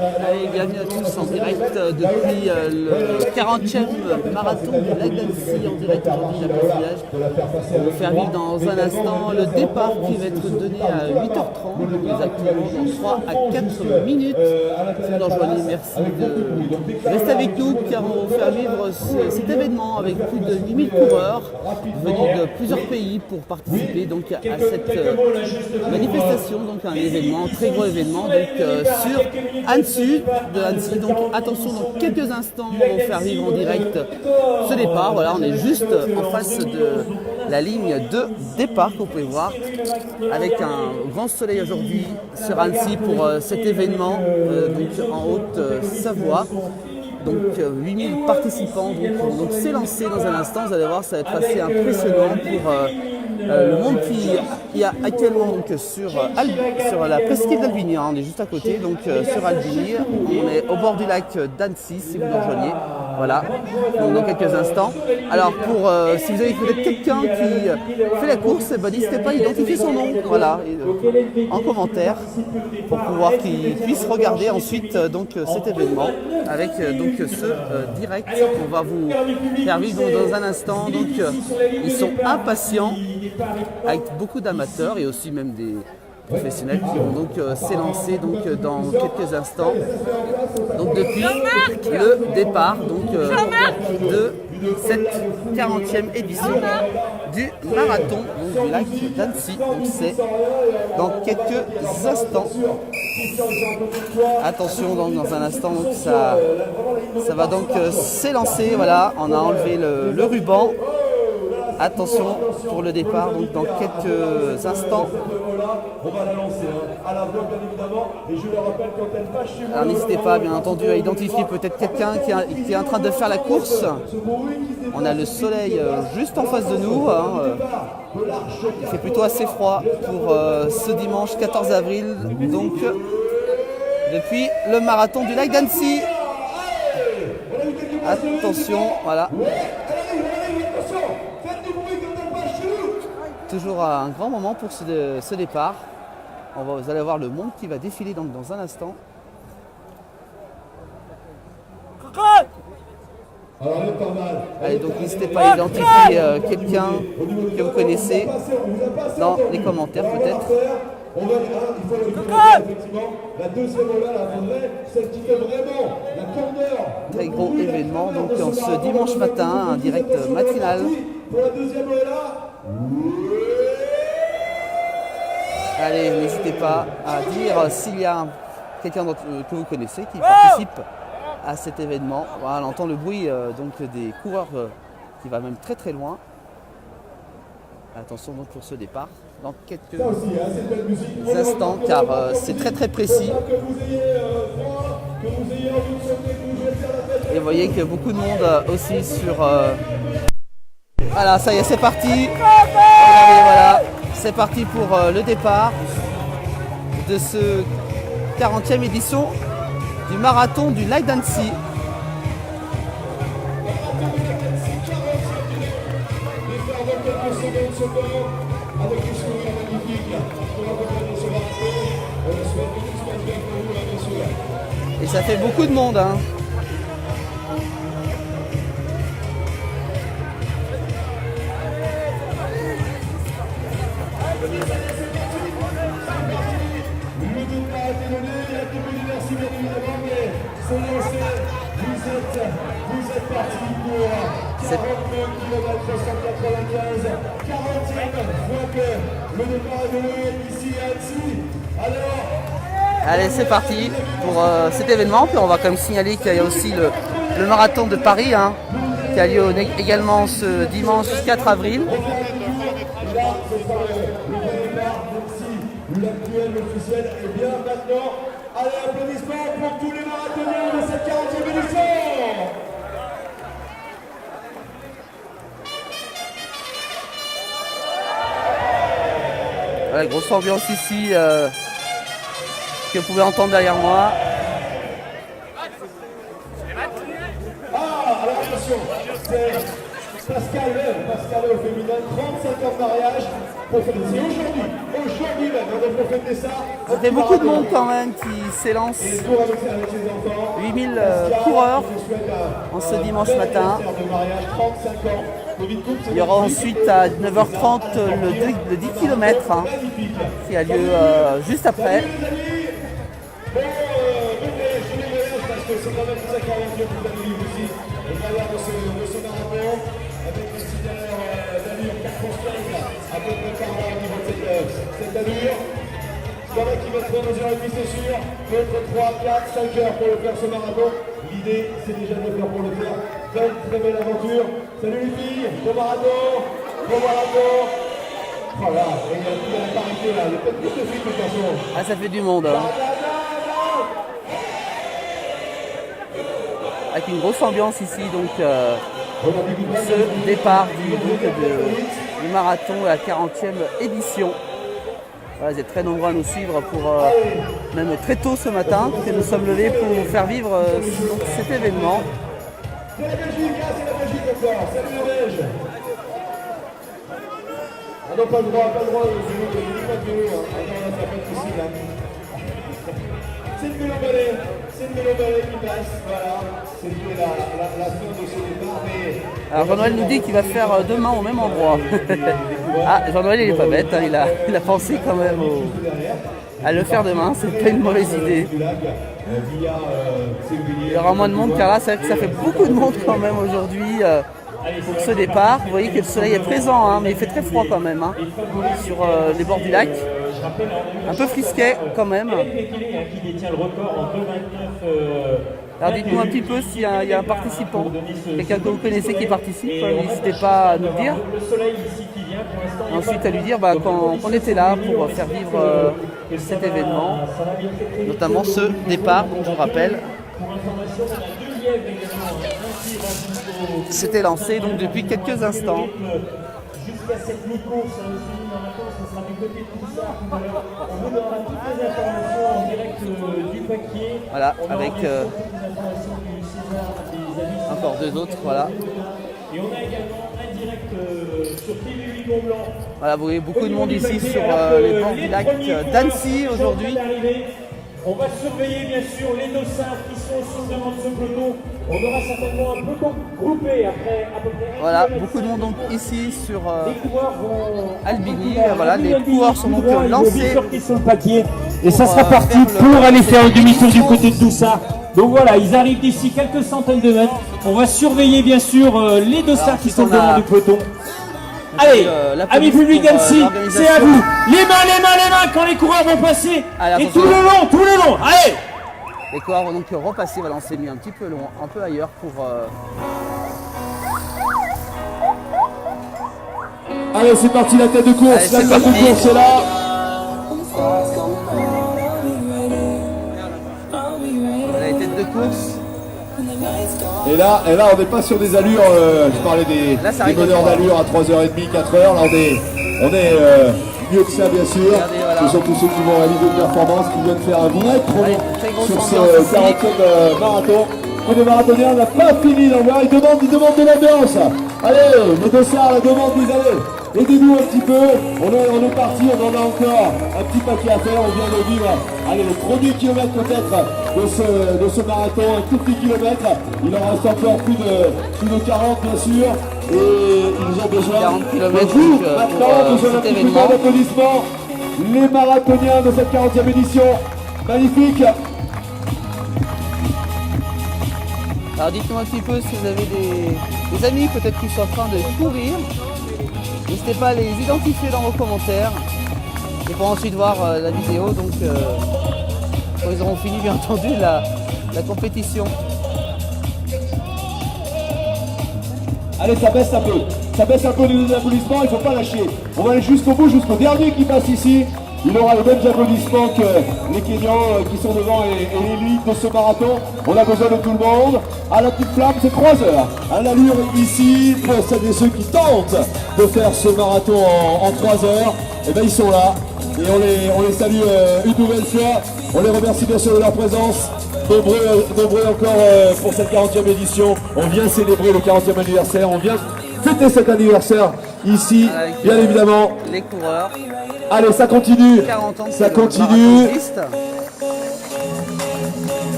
Allez, bienvenue à tous en direct depuis le 40e marathon de Lac d'Annecy en direct aujourd'hui de la place Village. On va vous faire vivre dans un instant le départ qui va être donné à 8h30, donc exactement dans 3 à 4 minutes. Si vous nous rejoignez, merci de rester avec nous car on va vous faire vivre cet événement avec plus de 8000 coureurs venus de plusieurs pays pour participer donc à cette manifestation, donc un événement, un très gros événement donc sur Annecy de Annecy. Donc attention, dans quelques instants on va vous faire vivre en direct ce départ. Voilà, on est juste en face de la ligne de départ que vous pouvez voir avec un grand soleil aujourd'hui sur Annecy pour cet événement donc en Haute-Savoie. Donc 8000 participants donc c'est lancé dans un instant, vous allez voir, ça va être assez impressionnant pour le monde qui y a actuellement donc, sur la presqu'île d'Albigny, on est juste à côté, donc sur Albigny, on est au bord du lac d'Annecy si vous nous rejoignez, voilà, donc dans quelques instants. Alors si vous avez peut-être quelqu'un qui fait la course, n'hésitez pas à identifier son nom, voilà, en commentaire, pour pouvoir qu'il puisse regarder ensuite donc cet événement avec donc ce direct qu'on va vous faire vivre dans un instant. Donc ils sont impatients avec beaucoup d'amateurs et aussi même des professionnels qui vont donc s'élancer donc dans quelques instants. Donc depuis le départ donc de cette 40e édition du marathon donc, du lac d'Annecy. Donc c'est dans quelques instants. Attention donc dans un instant donc ça va donc s'élancer. Voilà, on a enlevé le ruban. Attention pour le départ, donc dans quelques instants. Alors n'hésitez pas bien entendu à identifier peut-être quelqu'un qui est en train de faire la course. On a le soleil juste en face de nous. Il fait plutôt assez froid pour ce dimanche 14 avril. Donc depuis le marathon du lac d'Annecy. Attention, voilà. Toujours un grand moment pour ce départ. Vous allez voir le monde qui va défiler dans un instant. Allez, donc n'hésitez pas à identifier quelqu'un que vous connaissez dans les commentaires peut-être. Il faut effectivement la deuxième là, celle qui fait vraiment la corner. Très gros événement donc en ce dimanche matin, un direct matinal. Pour la deuxième là. Allez, n'hésitez pas à dire s'il y a quelqu'un que vous connaissez qui participe à cet événement. Voilà, on entend le bruit donc des coureurs qui va même très très loin. Attention donc pour ce départ dans quelques instants car c'est très très précis. Et vous voyez qu'il y a beaucoup de monde aussi sur... Voilà, ça y est, c'est parti. Regardez, voilà, c'est parti pour le départ de ce 40e édition du marathon du lac d'Annecy. Et ça fait beaucoup de monde, hein. Vous êtes parti pour 42 km 195, 40e fois que le départ est donné ici à Annecy. Alors, allez, c'est parti pour cet événement. Puis on va quand même signaler qu'il y a aussi le marathon de Paris hein, qui a lieu également ce dimanche 4 avril. L'actuel officiel est bien maintenant. Allez, applaudissements pour tous les marathoniens de cette 40e édition. Voilà, grosse ambiance ici que vous pouvez entendre derrière moi. Alors attention, c'est Pascal au féminin, 35 ans de mariage. pour fêter. C'est aujourd'hui même, on a pour fêter ça. Ça fait beaucoup de monde quand même qui s'élance. 8000 coureurs en ce dimanche matin. Il y aura ensuite à 9h30 le 10 km qui a lieu juste après. C'est quand même ça qui a l'air de vous avez aussi au travers de ce marathon avec aussi derrière d'allure 4 à peu près par là au niveau de cette allure. Il y en a qui vont prendre 2h30 c'est sûr, d'autres 3, 4, 5 heures pour le faire ce marathon. L'idée c'est déjà de le faire pour le faire. Très belle aventure. Salut les filles, bon marathon, bon marathon. Voilà, et il y a plus à la parité là, il y a peut-être plus de filles de toute façon. Ah ça fait du monde. Avec une grosse ambiance ici, donc ce départ du marathon à la 40e édition. Voilà, vous êtes très nombreux à nous suivre pour même très tôt ce matin que nous sommes levés pour faire vivre donc, cet événement. C'est la Belgique, c'est la Belgique encore, salut la Belge. Ah non, pas le droit, de jouer, il n'y a pas de vélo, hein. Attends, là, ça va pas être possible, hein. C'est le vélo-balai, qui passe, voilà. C'était la fin de ce départ, mais... Alors Jean-Noël nous dit qu'il va faire demain au même endroit. Ah, Jean-Noël il est pas bête, hein, il a pensé quand même à le faire demain, c'est pas une mauvaise idée. Il y aura moins de monde car là c'est vrai que ça fait beaucoup de monde quand même aujourd'hui pour ce départ. Vous voyez que le soleil est présent, hein, mais il fait très froid quand même hein, sur les bords du lac. Un peu frisquet quand même. Alors dites-nous un petit peu s'il y a un participant, quelqu'un que vous connaissez qui participe, n'hésitez pas à nous le dire. Et ensuite à lui dire qu'on était là pour faire vivre cet événement, notamment ce départ dont je vous rappelle. C'était lancé donc depuis quelques instants. Jusqu'à cette mi-course, le semi-marathon, ça sera du côté de tout ça. On vous donnera toutes les informations en direct du paquier. Voilà, avec encore deux autres, voilà. Et on a également un direct sur TV8 Mont-Blanc. Voilà, vous voyez beaucoup de monde ici sur les bords du lac d'Annecy aujourd'hui. On va surveiller bien sûr les dossards qui sont sur le devant de ce peloton. On aura certainement un peloton groupé après à peu près. Voilà, beaucoup de monde donc ici sur Albigny. Voilà, les coureurs sont donc lancés. Sur le papier. Et ça sera parti pour aller faire un demi-tour du côté de tout ça. Donc voilà, ils arrivent d'ici quelques centaines de mètres. On va surveiller bien sûr les dossards qui sont devant du peloton. Allez, amis public d'Annecy, c'est à vous. Les mains quand les coureurs vont passer. Allez, et tout le long, allez. Les coureurs vont donc repasser, voilà, on s'est mis un petit peu long, un peu ailleurs pour... Allez, c'est parti, la tête de course, allez, la tête de course est là. La tête de course. Et là, on n'est pas sur des allures, je parlais des meneurs d'allure à 3h30, 4h, là on est mieux que ça bien sûr. Regardez, voilà. Ce sont tous ceux qui vont réaliser une performance, qui viennent faire un vrai chrono sur ce 40e marathon. Et le marathonien n'a pas fini d'en voir, il demande de l'ambiance. Allez, les dossards la demandent, vous allez. Aidez-nous un petit peu, on est parti, on en a encore un petit paquet à faire, on vient de vivre, allez, le premier kilomètre peut-être de ce marathon, un tout petit kilomètre, il en reste encore plus de 40 bien sûr, et ils ont besoin 40 km de vous, maintenant, besoin d'un petit peu d'applaudissements, les marathoniens de cette 40e édition, magnifique. Alors dites-nous un petit peu si vous avez des amis peut-être qui sont en train de courir. N'hésitez pas à les identifier dans vos commentaires et pour ensuite voir la vidéo donc quand ils auront fini bien entendu la compétition. Allez, ça baisse un peu les applaudissements, il ne faut pas lâcher. On va aller jusqu'au bout, jusqu'au dernier qui passe ici. Il aura les mêmes applaudissements que les Kenyans qui sont devant et l'élite de ce marathon. On a besoin de tout le monde. À la petite flamme, c'est 3 heures. À l'allure ici, pour celles et ceux qui tentent de faire ce marathon en 3 heures, et bien ils sont là. Et on les salue une nouvelle fois. On les remercie bien sûr de leur présence. Nombreux encore pour cette 40e édition. On vient célébrer le 40e anniversaire. On vient fêter cet anniversaire ici, avec, bien évidemment. les coureurs. Allez, ça continue. 40 ans, Ça c'est le continue. marathon piste.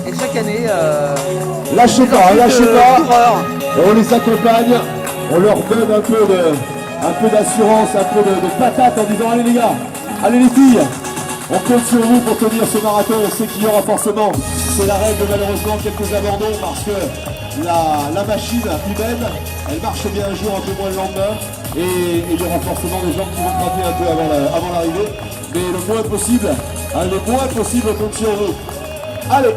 Et chaque année, Lâchez pas, plus de lâchez pas. coureurs. On les accompagne, on leur donne un peu d'assurance, un peu de patate en disant allez les gars, allez les filles, on compte sur vous pour tenir ce marathon. On sait qu'il y aura forcément, c'est la règle malheureusement, quelques abandons parce que la machine humaine, elle marche bien un jour, un peu moins le lendemain, et il y aura forcément des gens qui vont craquer un peu avant l'arrivée, mais le moins possible, on compte sur vous. Allez.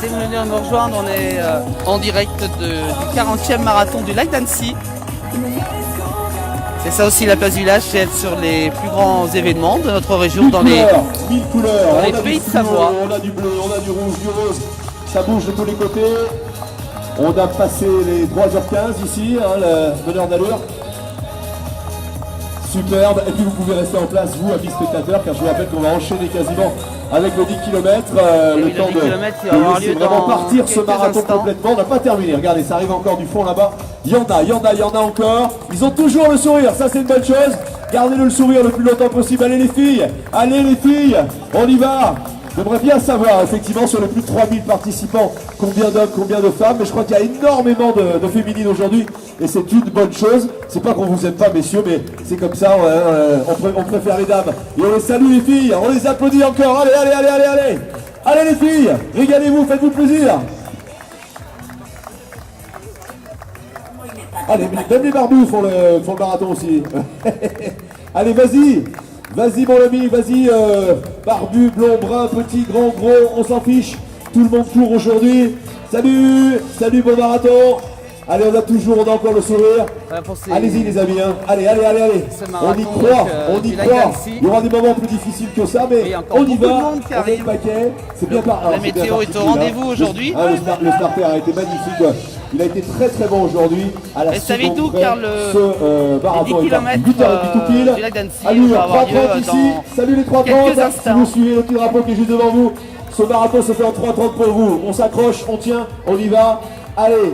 Si vous venez nous rejoindre, on est en direct du 40e marathon du lac d'Annecy. C'est ça aussi la place du village, c'est être sur les plus grands événements de notre région dans les couleurs. dans les pays de Savoie. On a du bleu, on a du rouge, du rose, ça bouge de tous les côtés. On a passé les 3h15 ici, hein, le meneur d'allure. Superbe, et puis vous pouvez rester en place, vous, amis spectateurs, car je vous rappelle qu'on va enchaîner quasiment avec le 10 km. Le temps de laisser vraiment partir ce marathon complètement. On n'a pas terminé, regardez, ça arrive encore du fond là-bas. Il y en a encore. Ils ont toujours le sourire, ça c'est une bonne chose. Gardez-le sourire le plus longtemps possible. Allez les filles, on y va. J'aimerais bien savoir, effectivement, sur les plus de 3000 participants, combien d'hommes, combien de femmes. Mais je crois qu'il y a énormément de féminines aujourd'hui. Et c'est une bonne chose. C'est pas qu'on vous aime pas, messieurs, mais c'est comme ça. On préfère les dames. Et on les salue, les filles. On les applaudit encore. Allez. Allez, les filles. Régalez-vous, faites-vous plaisir. Allez, même les barbus font le marathon aussi. Allez, vas-y mon ami, vas-y, barbu, blond, brun, petit, grand, gros, on s'en fiche. Tout le monde court aujourd'hui. Salut bon marathon. Allez, on a encore le sourire. Allez-y les amis, hein. Allez. On y croit. Il y aura des moments plus difficiles que ça, mais on y va. On est le paquet. C'est bien parti. La météo est au rendez-vous aujourd'hui. Le starter a été magnifique. Il a été très bon aujourd'hui. Et savez-vous, car le marathon 10 est à km 8h du lac d'Annecy Allure, va avoir lieu 3h30 ici. Salut les 3h30. quelques Si instants. vous suivez le petit drapeau qui est juste devant vous, ce marathon se fait en 3h30 pour vous. On s'accroche, on tient, on y va. Allez,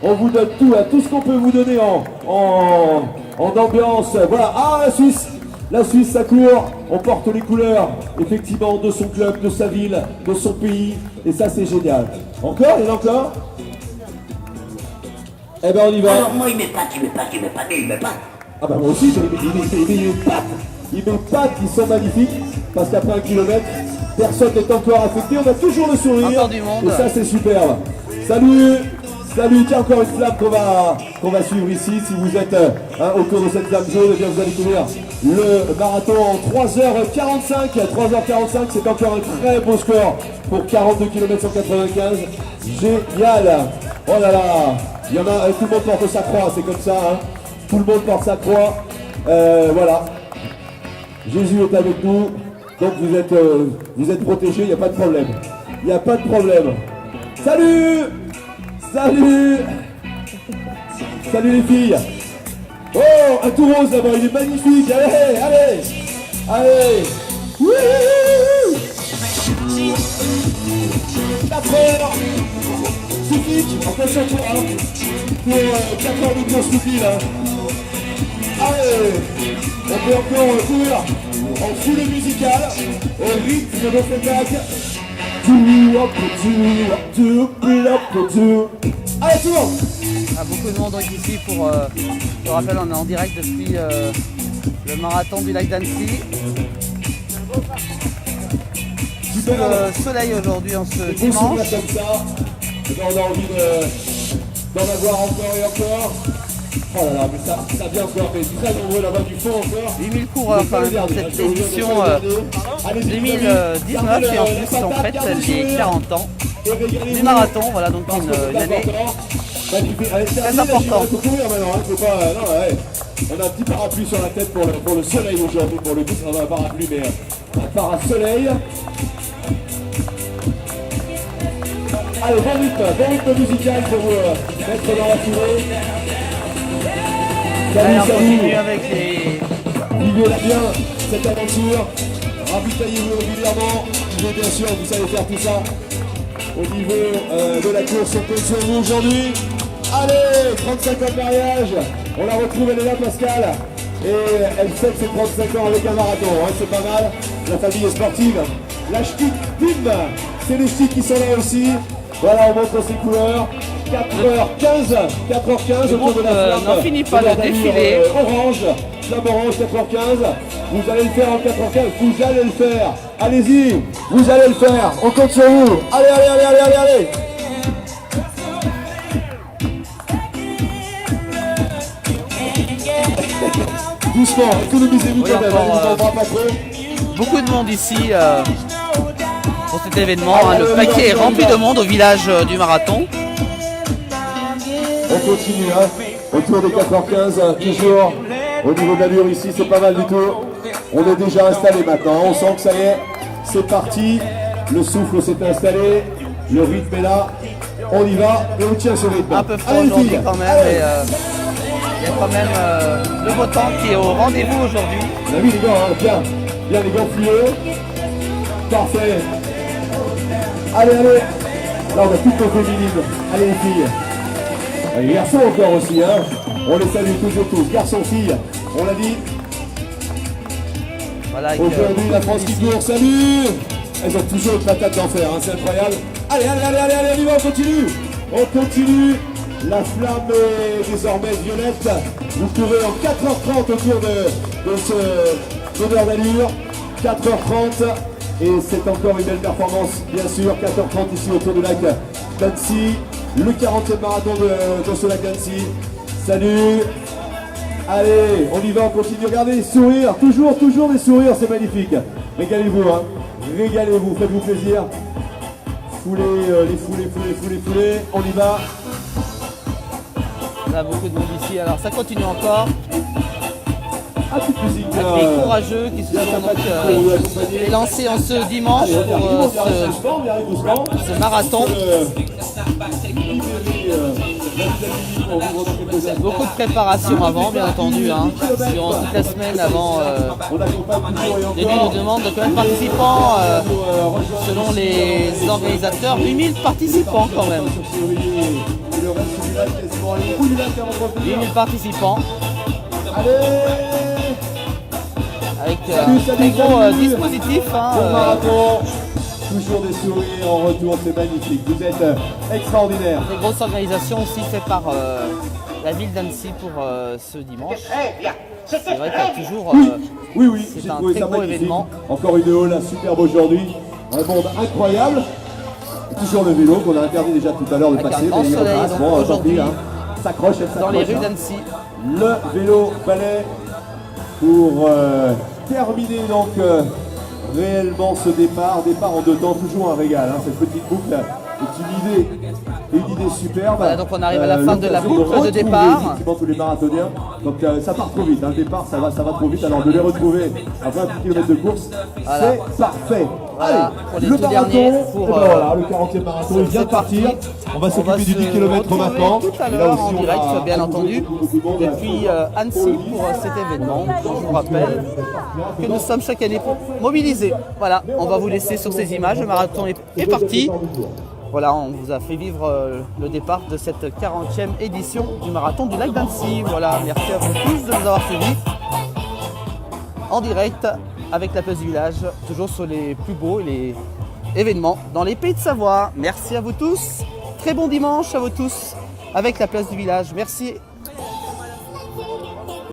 on vous donne tout ce qu'on peut vous donner en ambiance. Voilà, la Suisse ça court, on porte les couleurs effectivement de son club, de sa ville, de son pays, et ça c'est génial. Encore, il y en a encore. Eh ben on y va. Alors moi il met pas. Ah bah moi aussi, il met pattes qui sont magnifiques, parce qu'après 1 kilomètre, personne n'est encore affecté, on a toujours le sourire. Encore du monde. Et ça c'est superbe. Salut, tiens encore une flamme qu'on va suivre ici. Si vous êtes au cours de cette flamme jaune, eh bien vous allez découvrir le marathon en 3h45. 3h45, c'est encore un très beau score pour 42 km 195. Génial. Oh là là. Il y en a, tout le monde porte sa croix, c'est comme ça, hein. Tout le monde porte sa croix. Voilà. Jésus est avec nous. Donc vous êtes protégés, il n'y a pas de problème. Salut les filles. Oh, un tout rose là-bas, il est magnifique. Allez. Wouhou. La frère. Soufik, on peut sur toi, hein. Pour 4 heures de course Soufi là. Allez, on peut encore courir en foule musicale, au rythme de spectacle. Allez, tout le monde. Beaucoup de monde donc ici pour, je rappelle, on est en direct depuis le marathon du lac d'Annecy. Sous le soleil aujourd'hui en ce dimanche. Comme ça. On a envie d'en avoir encore et encore. Oh là là, mais ça vient encore, mais très nombreux là-bas du fond encore. 8000 coureurs quand même pour cette édition 2019 et en plus on fête les 40 ans du marathon, voilà donc une année très importante. Il faut courir maintenant, hein, faut pas, non, ouais. On a un petit parapluie sur la tête pour le soleil aujourd'hui, pour le coup on a un parapluie mais un parasoleil. Allez, bon rythme musical pour vous mettre dans la foulée. Allez, on Salut. continue avec les... Vivez bien cette aventure. Ravitaillez-vous régulièrement. Vivez bien sûr, vous savez faire tout ça. Au niveau de la course, on compte sur vous aujourd'hui. Allez, 35 ans de mariage. On la retrouve, elle est là, Pascal. Et elle fête ses 35 ans avec un marathon. Ouais, c'est pas mal. La famille est sportive. La Ch'tik Team, c'est les Ch'tiks qui sont là aussi. Voilà, on montre ses couleurs. 4h15 autour de la flamme. N'en finit pas le défilé. Orange, flamme orange, 4h15. Vous allez le faire en 4h15. Vous allez le faire. Allez-y, vous allez le faire. On compte sur vous. Allez, allez, allez, allez, allez, allez. Doucement, économisez-vous quand même, on ne pas trop. Beaucoup de monde ici pour cet événement. Le paquet est rempli de monde au village du marathon. On continue, hein, autour des 4h15, toujours au niveau de l'allure ici, c'est pas mal du tout. On est déjà installé maintenant, on sent que ça y est, c'est parti. Le souffle s'est installé, le rythme est là. On y va et on tient ce rythme. Un peu froid aujourd'hui quand même, mais il y a quand même le beau temps qui est au rendez-vous aujourd'hui. On a vu les gants, hein, bien les gants fluo. Parfait. Allez, allez. Là, on a toutes nos féminines. Allez, les filles. Et les garçons encore aussi, hein. On les salue toujours tous. Garçons, filles, on l'a dit. Voilà, aujourd'hui, la France qui court. Salut. Elles ont toujours une patate d'enfer, hein, c'est incroyable. Allez, allez, allez, allez, allez, on y va, on continue. On continue. La flamme est désormais violette. Vous courez en 4h30 autour de ce donneur d'allure. 4h30. Et c'est encore une belle performance, bien sûr. 4h30 ici autour du lac d'Annecy. Le 40e marathon de ce lac d'Annecy. Salut. Allez, on y va, on continue. Regardez les sourires. Toujours des sourires, c'est magnifique. Régalez-vous, hein. Régalez-vous, faites-vous plaisir. Foulez, les foulez. On y va. On a beaucoup de monde ici, alors ça continue encore. Petite musique. Avec les courageux qui se sont donc élancés en ce dimanche pour ce marathon. Beaucoup de préparation avant, bien entendu. Durant toute la semaine avant. Et nous demandent combien de participants, selon les organisateurs, 8000 participants quand même. 8000 participants. Avec un gros dispositif. Toujours des sourires en retour, c'est magnifique. Vous êtes extraordinaire. Des grosses organisations aussi faites par la ville d'Annecy pour ce dimanche. C'est vrai qu'il y a toujours. Oui, c'est un très beau événement. Encore une halle superbe aujourd'hui. Un monde incroyable. Toujours le vélo qu'on a interdit déjà tout à l'heure de passer. Un grand soleil aujourd'hui s'accroche, dans les rues d'Annecy. Le vélo balai pour terminer donc réellement ce départ en 2 temps, toujours un régal, hein, cette petite boucle est une idée superbe. Voilà, donc on arrive à la fin de la boucle de départ. Effectivement tous les marathoniens, donc ça part trop vite, hein, le départ ça va trop vite, alors de les retrouver à 20 km de course, voilà. C'est parfait. Voilà, allez, pour les le tout marathon, derniers, pour voilà, le 40e marathon, il vient de partir. On va s'occuper du 10 km maintenant. Tout à l'heure en direct, bien entendu, depuis Annecy pour cet événement. Je vous rappelle que nous sommes chaque année mobilisés. Voilà, on va vous laisser sur ces images. Le marathon est parti. Voilà, on vous a fait vivre le départ de cette 40e édition du marathon du lac d'Annecy. Voilà, merci à vous tous de nous avoir suivis en direct avec la place du village, toujours sur les plus beaux événements dans les Pays de Savoie. Merci à vous tous. Très bon dimanche à vous tous avec la place du village. Merci.